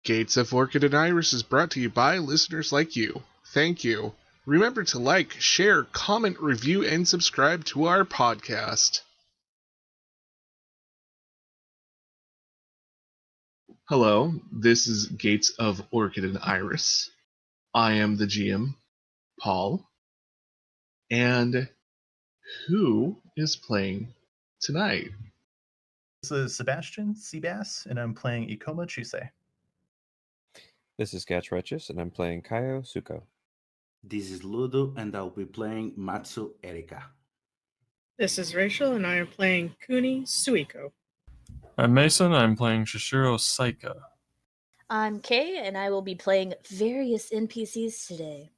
Gates of Orchid and Iris is brought to you by listeners like you. Thank you. Remember to like, share, comment, review, and subscribe to our podcast. Hello, this is Gates of Orchid and Iris. I am the GM, Paul. And who is playing tonight? This is Sebastian, Cbass, and I'm playing Ikoma Chusei. This is Gatts, and I'm playing Kaio Suko. This is Ludo, and I'll be playing Matsu Erika. This is Rachel, and I am playing Kuni Suiko. I'm Mason, I'm playing Shishiro Saika. I'm Kay, and I will be playing various NPCs today.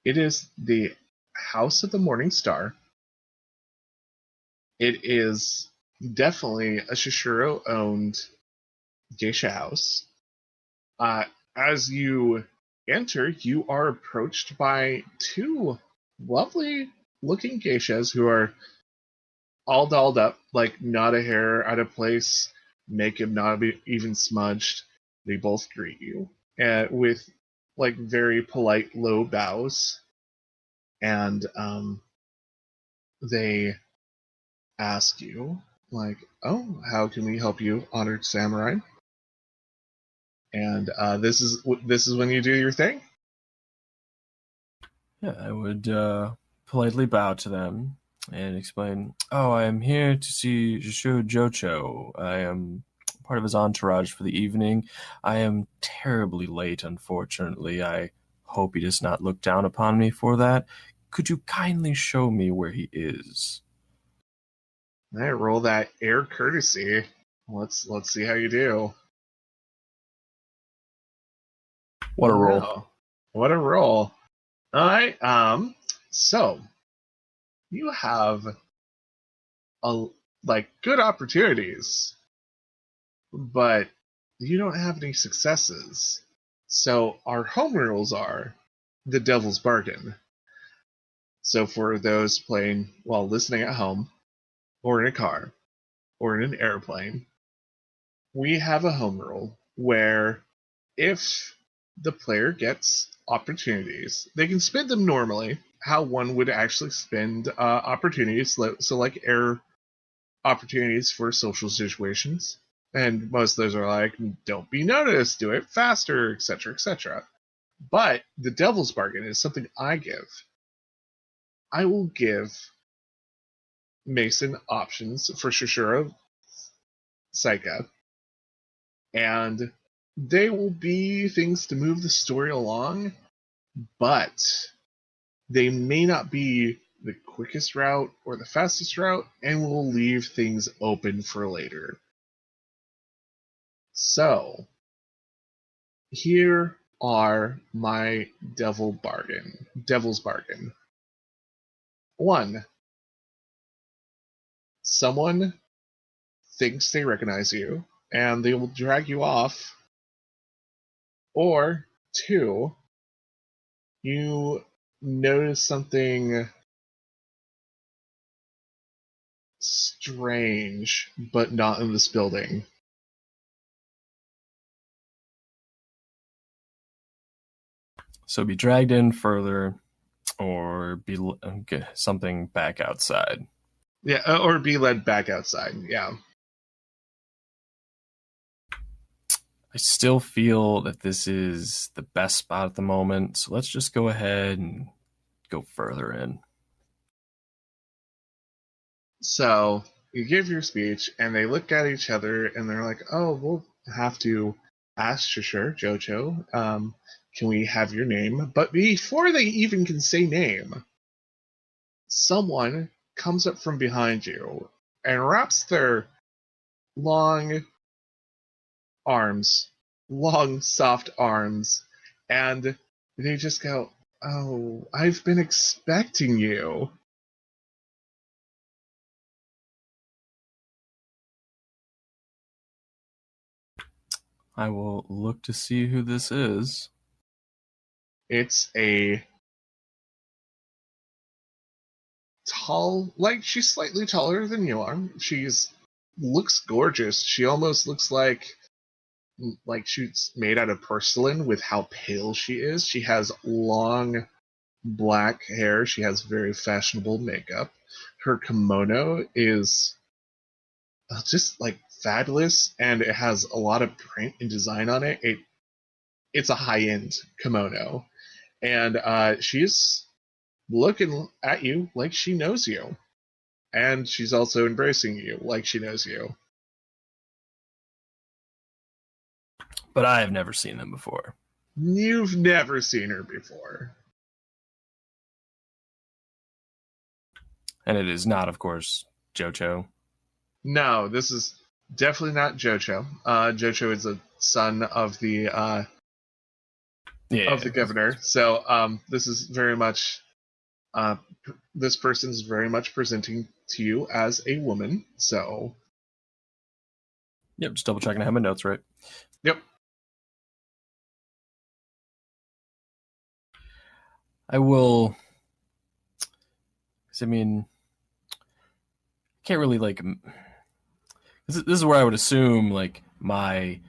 It is the House of the Morning Star. It is definitely a Shishiro-owned geisha house. As you enter, you are approached by two lovely-looking geishas who are all dolled up, like not a hair out of place, makeup not even smudged. They both greet you with like very polite low bows, and they ask you like, "Oh, how can we help you, honored samurai?" And this is when you do your thing. Yeah, I would politely bow to them and explain, "Oh, I am here to see Jishu Jocho. I am part of his entourage for the evening. I am terribly late, unfortunately. I hope he does not look down upon me for that. Could you kindly show me where he is?" All right, roll that air courtesy. Let's see how you do. What a roll. Wow. What a roll. All right, so you have good opportunities, but you don't have any successes. So our home rules are the devil's bargain. So for those playing while listening at home, or in a car, or in an airplane, we have a home rule where if the player gets opportunities, they can spend them normally, how one would actually spend opportunities, so like air opportunities for social situations. And most of those are like, don't be noticed, do it faster, etc., etc. But the devil's bargain is something I give. I will give Mason options for Shishiro Saika, and they will be things to move the story along, but they may not be the quickest route or the fastest route, and will leave things open for later. So, here are my devil's bargain. 1. Someone thinks they recognize you, and they will drag you off. Or 2, you notice something strange, but not in this building. So be dragged in further, or be something back outside. Yeah, or be led back outside, yeah. I still feel that this is the best spot at the moment, so let's just go ahead and go further in. So, you give your speech, and they look at each other, and they're like, "Oh, we'll have to ask Shishiro Jocho, can we have your name?" But before they even can say name, someone comes up from behind you and wraps their long soft arms, and they just go, "Oh, I've been expecting you." I will look to see who this is. It's a tall, like, she's slightly taller than you are. Looks gorgeous. She almost looks like she's made out of porcelain with how pale she is. She has long black hair. She has very fashionable makeup. Her kimono is just like fabulous, and it has a lot of print and design on it. It's a high-end kimono, and she's looking at you like she knows you, and she's also embracing you like she knows you. But I have never seen them before. You've never seen her before. And it is not, of course, Jocho. No, this is definitely not Jocho. Jocho is a son of the governor. So this is very much this person is very much presenting to you as a woman. So yep, just double checking I have my notes right. Yep. I will. I mean, I can't really like. This is where I would assume like my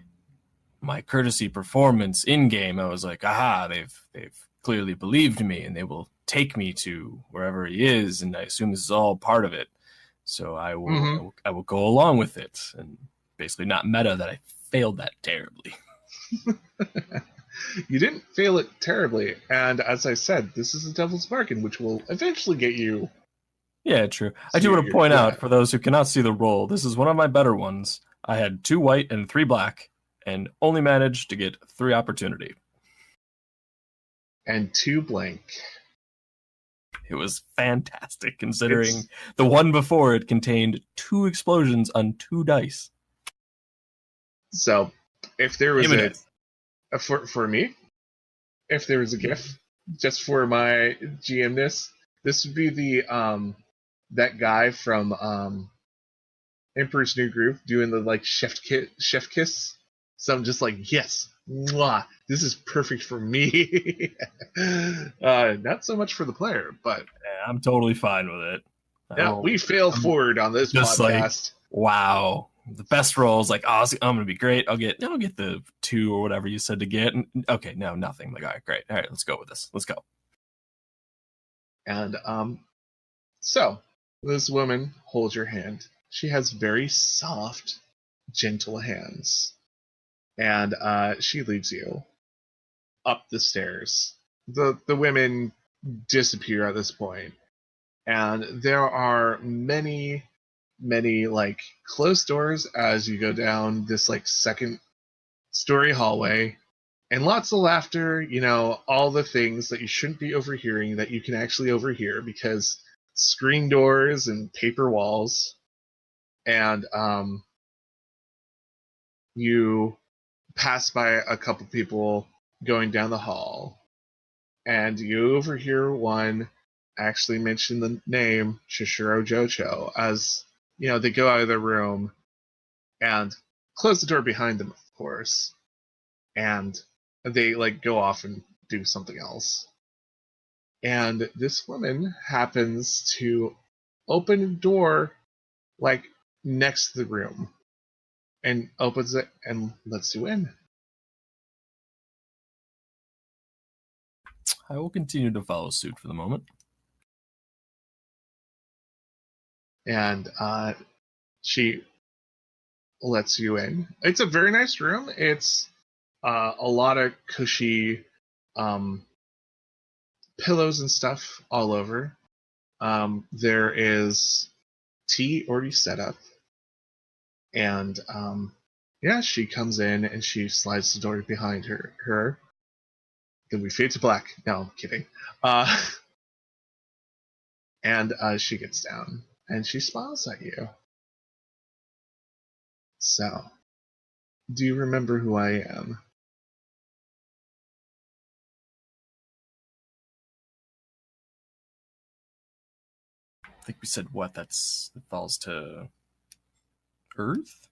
courtesy performance in game. I was like, aha, they've clearly believed me, and they will take me to wherever he is, and I assume this is all part of it. So I will I will go along with it, and basically not meta that I failed that terribly. You didn't fail it terribly, and as I said, this is a devil's bargain, which will eventually get you. Yeah, true. I do want to point out, for those who cannot see the roll, this is one of my better ones. I had 2 white and 3 black, and only managed to get 3 opportunity. And 2 blank. It was fantastic, considering the one before it contained 2 explosions on 2 dice. So, if there was for me, if there was a gift just for my GMness, this would be the that guy from Emperor's New Groove doing the like chef kiss. So I'm just like, yes, mwah, this is perfect for me. Not so much for the player, but yeah, I'm totally fine with it. Yeah, we fail forward on this podcast. Like, wow, the best rolls. Like, oh, I'm gonna be great. I'll get the 2 or whatever you said to get. And, okay, no, nothing. Like, all right, great. All right, let's go with this. Let's go. And so this woman holds your hand. She has very soft, gentle hands, and she leads you up the stairs. The women disappear at this point, and there are many like closed doors as you go down this like 2nd story hallway, and lots of laughter, all the things that you shouldn't be overhearing that you can actually overhear because screen doors and paper walls. And you pass by a couple people going down the hall, and you overhear one actually mention the name Shishiro Jocho as they go out of their room and close the door behind them, of course, and they like go off and do something else. And this woman happens to open a door like next to the room and opens it and lets you in. I will continue to follow suit for the moment. And she lets you in. It's a very nice room. It's a lot of cushy pillows and stuff all over. There is tea already set up. And she comes in and she slides the door behind her. Then we fade to black. No, I'm kidding. And she gets down and she smiles at you. So, do you remember who I am? I think we said what? It falls to Earth?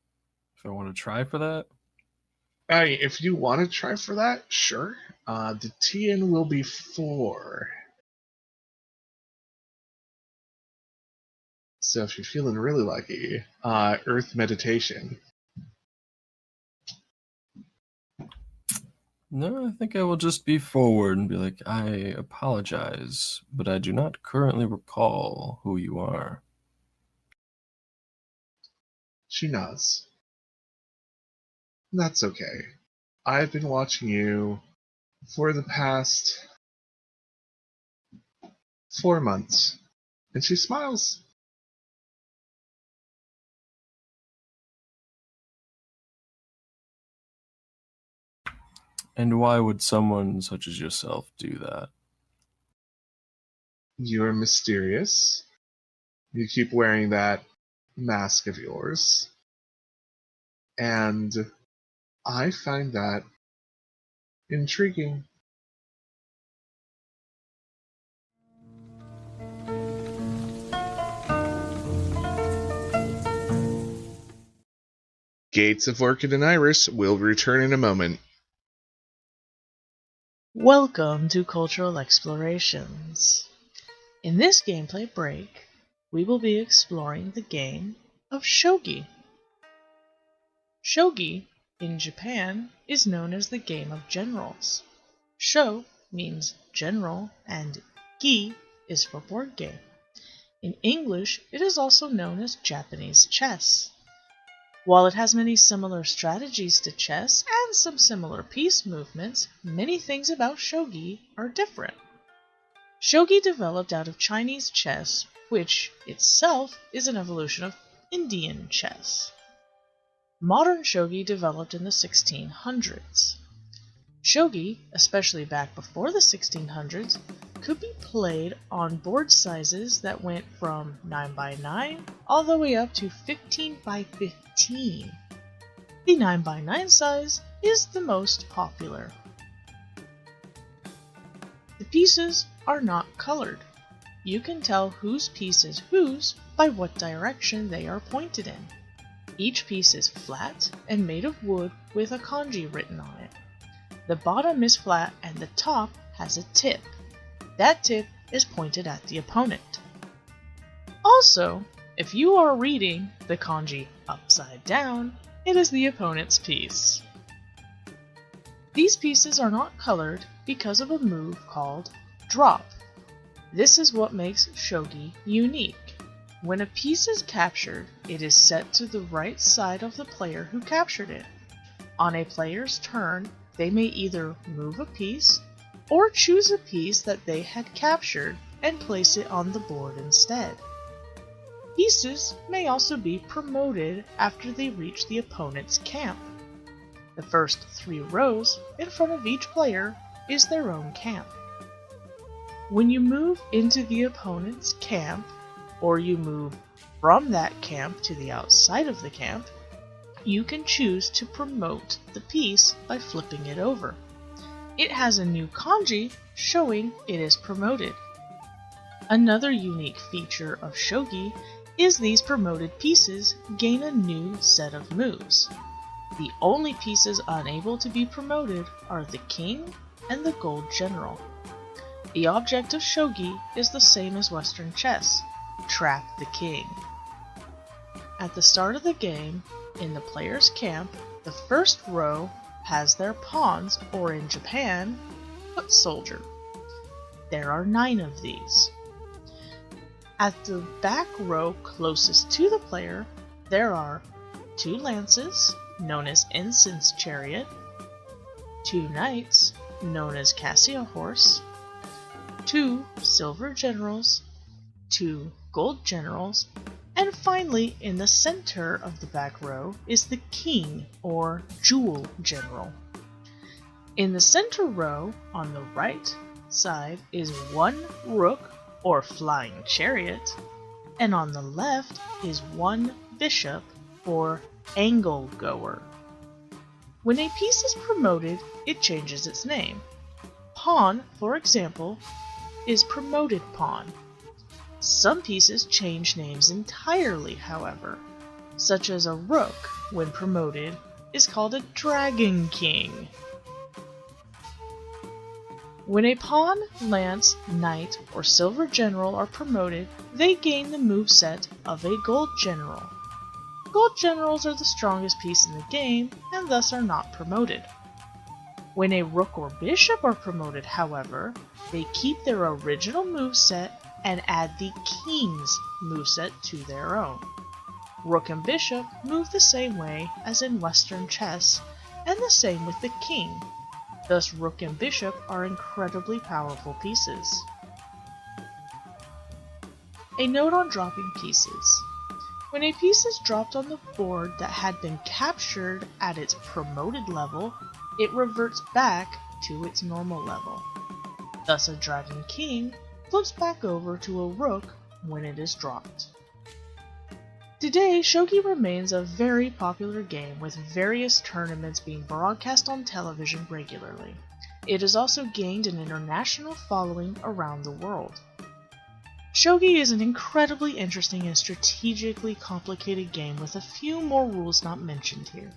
If I want to try for that? If you want to try for that, sure. The TN will be 4. So if you're feeling really lucky, Earth Meditation. No, I think I will just be forward and be like, I apologize, but I do not currently recall who you are. She nods. That's okay. I've been watching you for the past 4 months. And she smiles. And why would someone such as yourself do that? You're mysterious. You keep wearing that mask of yours. And I find that intriguing. Gates of Orchid and Iris will return in a moment. Welcome to Cultural Explorations. In this gameplay break, we will be exploring the game of shogi. Shogi, in Japan, is known as the game of generals. Sho means general and gi is for board game. In English, it is also known as Japanese chess. While it has many similar strategies to chess and some similar piece movements, many things about shogi are different. Shogi developed out of Chinese chess, which itself is an evolution of Indian chess. Modern shogi developed in the 1600s. Shogi, especially back before the 1600s, could be played on board sizes that went from 9x9 all the way up to 15x15. The 9x9 size is the most popular. The pieces are not colored. You can tell whose piece is whose by what direction they are pointed in. Each piece is flat and made of wood with a kanji written on it. The bottom is flat and the top has a tip. That tip is pointed at the opponent. Also, if you are reading the kanji upside down, it is the opponent's piece. These pieces are not colored because of a move called drop. This is what makes shogi unique. When a piece is captured, it is set to the right side of the player who captured it. On a player's turn, they may either move a piece or choose a piece that they had captured and place it on the board instead. Pieces may also be promoted after they reach the opponent's camp. The first 3 rows in front of each player is their own camp. When you move into the opponent's camp, or you move from that camp to the outside of the camp, you can choose to promote the piece by flipping it over. It has a new kanji showing it is promoted. Another unique feature of shogi is these promoted pieces gain a new set of moves. The only pieces unable to be promoted are the king and the gold general. The object of shogi is the same as Western chess: trap the king. At the start of the game, in the player's camp, the first row has their pawns, or in Japan, foot soldier. There are 9 of these. At the back row closest to the player, there are 2 lances, known as Ensign's chariot, 2 knights, known as Cassia horse, 2 silver generals, 2 gold generals, and finally, in the center of the back row is the king, or jewel general. In the center row, on the right side, is 1 rook, or flying chariot, and on the left is 1 bishop, or angle goer. When a piece is promoted, it changes its name. Pawn, for example, is promoted pawn. Some pieces change names entirely, however, such as a rook, when promoted, is called a Dragon King. When a pawn, lance, knight, or silver general are promoted, they gain the moveset of a gold general. Gold generals are the strongest piece in the game, and thus are not promoted. When a rook or bishop are promoted, however, they keep their original moveset and add the king's moveset to their own. Rook and bishop move the same way as in Western chess, and the same with the king. Thus, rook and bishop are incredibly powerful pieces. A note on dropping pieces. When a piece is dropped on the board that had been captured at its promoted level, it reverts back to its normal level. Thus, a Dragon King flips back over to a rook when it is dropped. Today, shogi remains a very popular game, with various tournaments being broadcast on television regularly. It has also gained an international following around the world. Shogi is an incredibly interesting and strategically complicated game with a few more rules not mentioned here.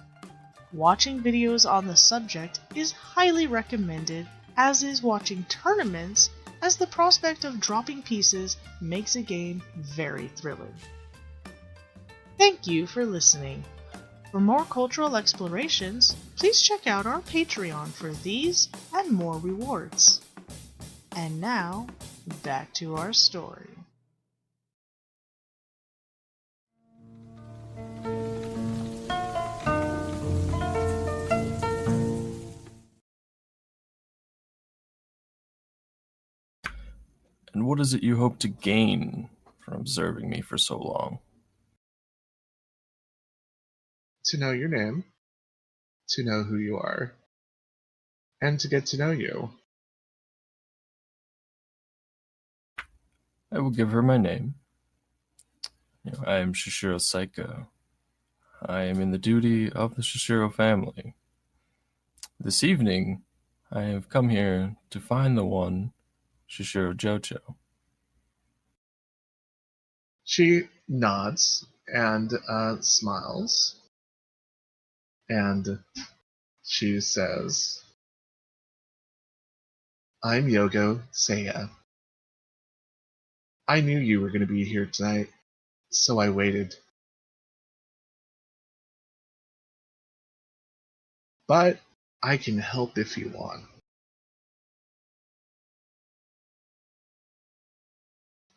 Watching videos on the subject is highly recommended, as is watching tournaments, as the prospect of dropping pieces makes a game very thrilling. Thank you for listening. For more cultural explorations, please check out our Patreon for these and more rewards. And now, back to our story. And what is it you hope to gain from observing me for so long? To know your name, to know who you are, and to get to know you. I will give her my name. I am Shishiro Saika. I am in the duty of the Shishiro family. This evening, I have come here to find the one, Shishiro Jocho. She nods and smiles, and she says, I'm Yogo Seiya. I knew you were going to be here tonight, so I waited. But I can help if you want.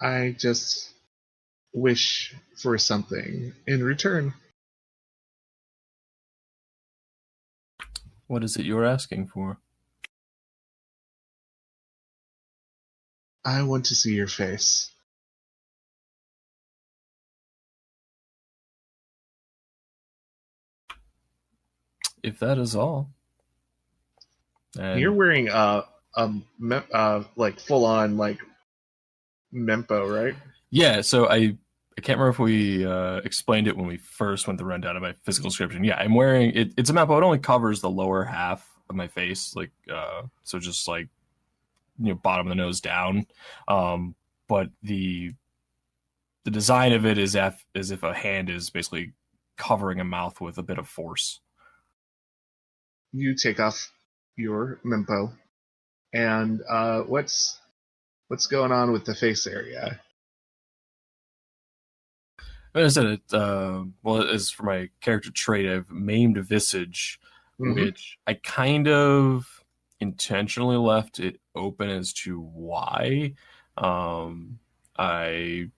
I just wish for something in return. What is it you're asking for? I want to see your face. If that is all. And You're wearing like full on like mempo, right? yeah, so I can't remember if we explained it when we first went the rundown of my physical description. Yeah, I'm wearing it. It's a mempo. It only covers the lower half of my face, like so just like bottom of the nose down. But the design of it is as if a hand is basically covering a mouth with a bit of force. You take off your mempo, and what's going on with the face area? As I said, well, as for my character trait, I've maimed visage, which I kind of intentionally left it open as to why. I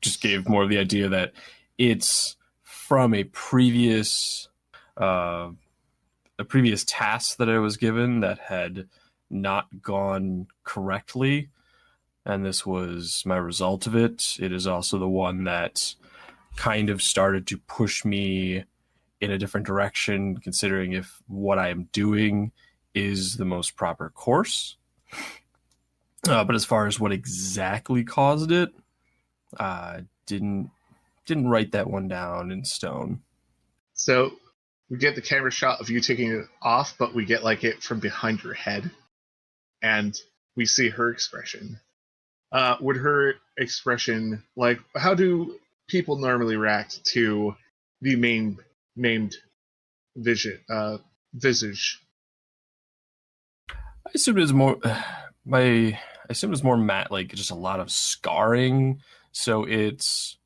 just gave more of the idea that it's from a previous task that I was given that had not gone correctly, and this was my result of it. It is also the one that kind of started to push me in a different direction, considering if what I am doing is the most proper course. But as far as what exactly caused it, didn't write that one down in stone. So we get the camera shot of you taking it off, but we get like it from behind your head, and we see her expression. Would her expression, like, how do people normally react to the maimed visage. I assume it's more I assume it's more like just a lot of scarring, so it's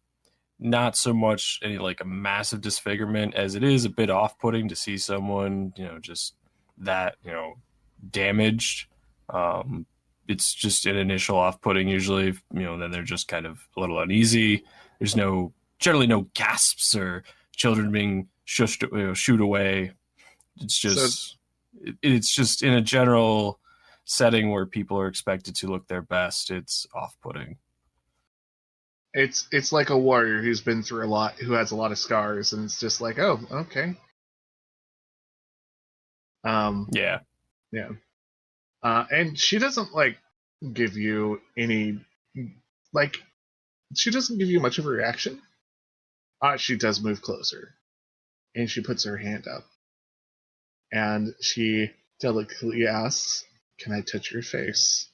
not so much any like a massive disfigurement as it is a bit off-putting to see someone, just that, damaged. It's just an initial off-putting usually, then they're just kind of a little uneasy. There's generally no gasps or children being shooed away. It's just it's just in a general setting where people are expected to look their best. It's off-putting. It's like a warrior who's been through a lot, who has a lot of scars, and it's just like, oh, okay. Yeah. And she doesn't give you any, she doesn't give you much of a reaction. She does move closer, and she puts her hand up, and she delicately asks, "Can I touch your face?"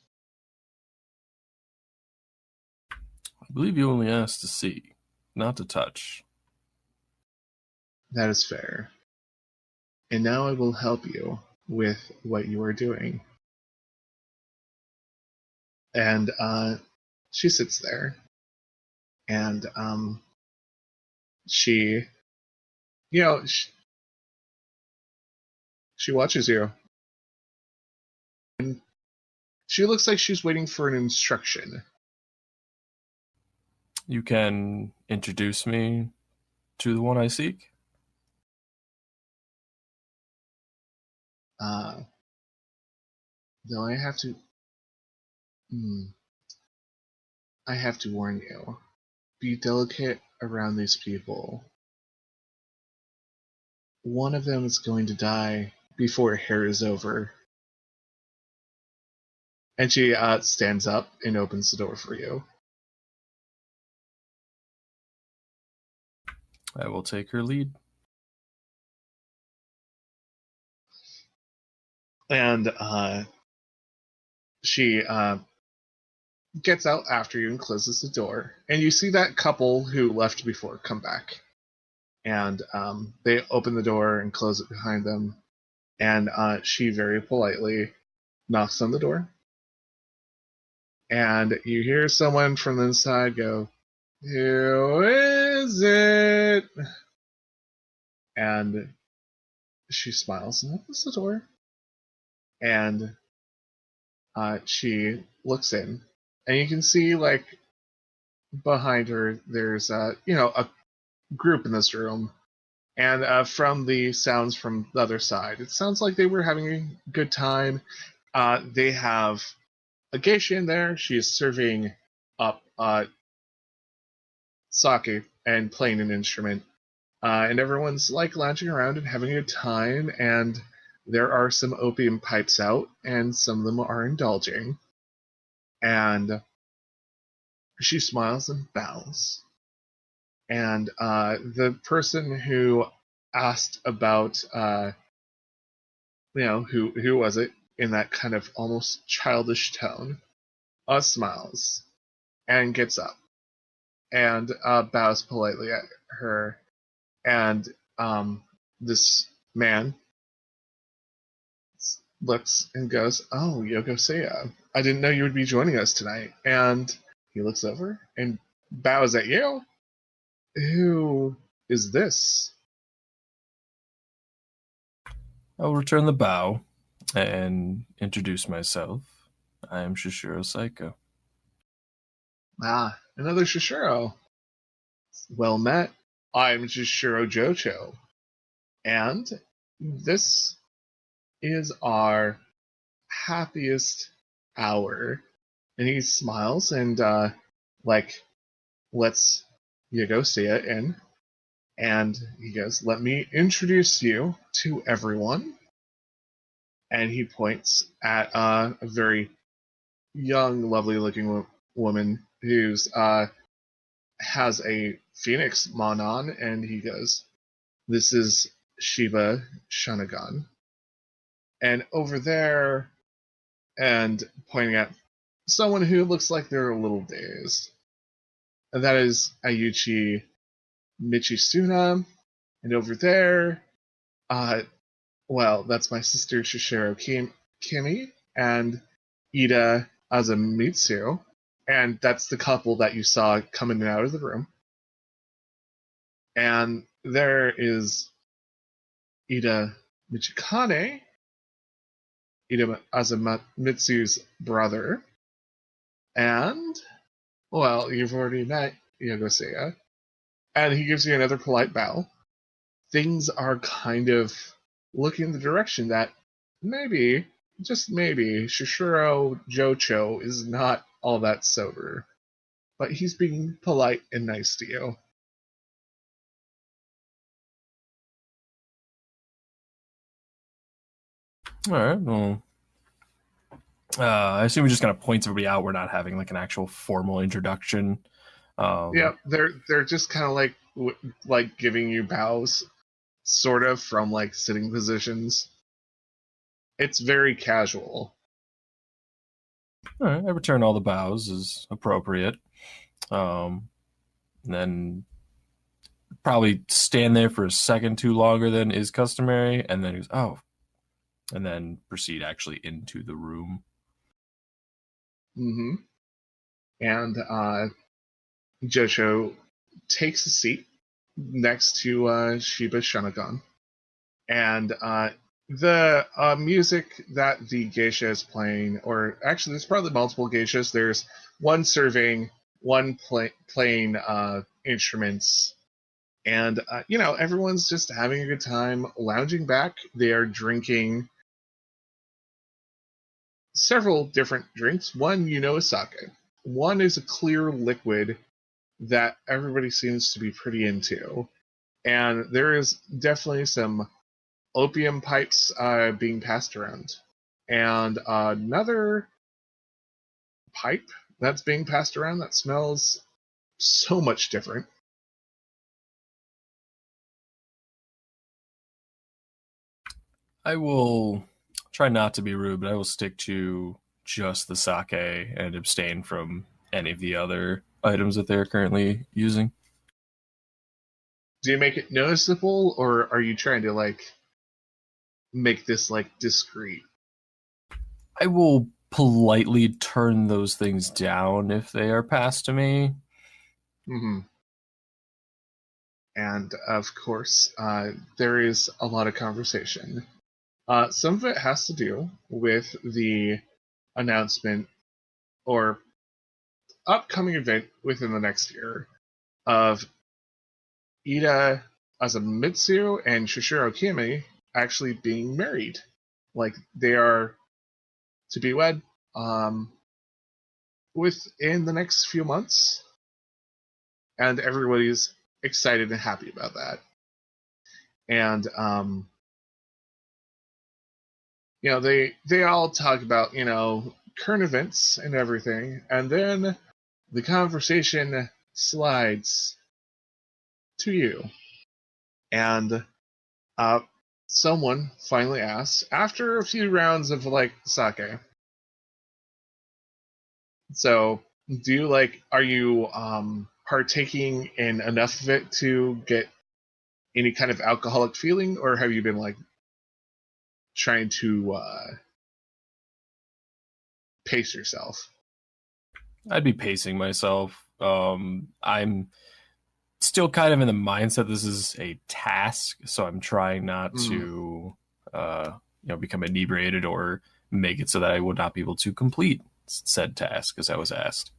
I believe you only asked to see, not to touch. That is fair. And now I will help you with what you are doing. And she sits there, and she watches you. And she looks like she's waiting for an instruction. You can introduce me to the one I seek? Though I have to warn you. Be delicate around these people. One of them is going to die before hair is over. And she stands up and opens the door for you. I will take her lead. And she gets out after you and closes the door. And you see that couple who left before come back. And they open the door and close it behind them. And she very politely knocks on the door. And you hear someone from the inside go, "Who is it?" And she smiles and opens the door. And she looks in. And you can see, behind her, there's, a group in this room. And from the sounds from the other side, it sounds like they were having a good time. They have a geisha in there. She is serving up sake and playing an instrument. And everyone's lounging around and having a good time. And there are some opium pipes out, and some of them are indulging. And she smiles and bows. And the person who asked about, who was it, in that kind of almost childish tone, smiles and gets up and bows politely at her. And this man looks and goes, "Oh, Yoko Seiya, I didn't know you would be joining us tonight." And he looks over and bows at you. "Who is this?" I'll return the bow and introduce myself. I am Shishiro Saiko. "Ah, another Shishiro. Well met. I'm Shishiro Jocho. And this is our happiest hour." And he smiles and lets Yoko in. And he goes, "Let me introduce you to everyone." And he points at a very young, lovely-looking woman who's has a phoenix mon on, and he goes, "This is Shiba Shanagan." And over there, and pointing at someone who looks like they're a little dazed, and that is Ayuchi Michisuna. And over there Well, that's my sister Shishiro Kimi and Ida Azamitsu, and that's the couple that you saw coming out of the room. And there is Ida Michikane, Ida Azamitsu's brother, and, well, you've already met Yogosea, and he gives you another polite bow. Things are kind of looking in the direction that maybe, just maybe, Shishiro Jocho is not all that sober. But he's being polite and nice to you. Alright, well... I assume he just kind of points everybody out. We're not having like an actual formal introduction. Yeah, they're just kind of like giving you bows, sort of, from like sitting positions. It's very casual. All right, I return all the bows as appropriate. Then probably stand there for a second too longer than is customary, and then he goes, "Oh," and then proceed actually into the room. Mm-hmm. And Jocho takes a seat next to Shiba Shanagon. And the music that the geisha is playing, or actually there's probably multiple geishas. There's one serving, one playing instruments. And, everyone's just having a good time, lounging back. They are drinking several different drinks. One, is sake. One is a clear liquid that everybody seems to be pretty into. And there is definitely some opium pipes being passed around. And another pipe that's being passed around that smells so much different. I will try not to be rude, but I will stick to just the sake and abstain from any of the other items that they're currently using. Do you make it noticeable, or are you trying to make this discreet? I will politely turn those things down if they are passed to me. Mm-hmm. And of course, there is a lot of conversation. Some of it has to do with the announcement or upcoming event within the next year of Ida Azamitsu and Shishiro Kimi actually being married. They are to be wed within the next few months. And everybody's excited and happy about that. And they all talk about, current events and everything, and then the conversation slides to you. And someone finally asks, after a few rounds of sake, so are you partaking in enough of it to get any kind of alcoholic feeling, or have you been trying to pace yourself? I'd be pacing myself. I'm still kind of in the mindset this is a task, so I'm trying not to become inebriated or make it so that I would not be able to complete said task as I was asked.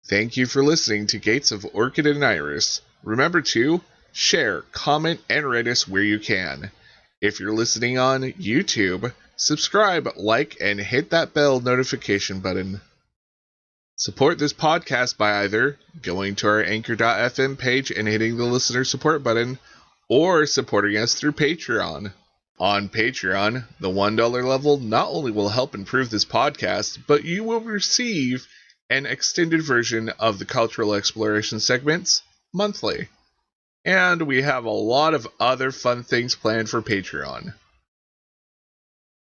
Thank you for listening to Gates of Orchid and Iris. Remember to share, comment, and rate us where you can. If you're listening on YouTube, subscribe, like, and hit that bell notification button. Support this podcast by either going to our Anchor.fm page and hitting the listener support button, or supporting us through Patreon. On Patreon, the $1 level not only will help improve this podcast, but you will receive an extended version of the cultural exploration segments monthly. And we have a lot of other fun things planned for Patreon.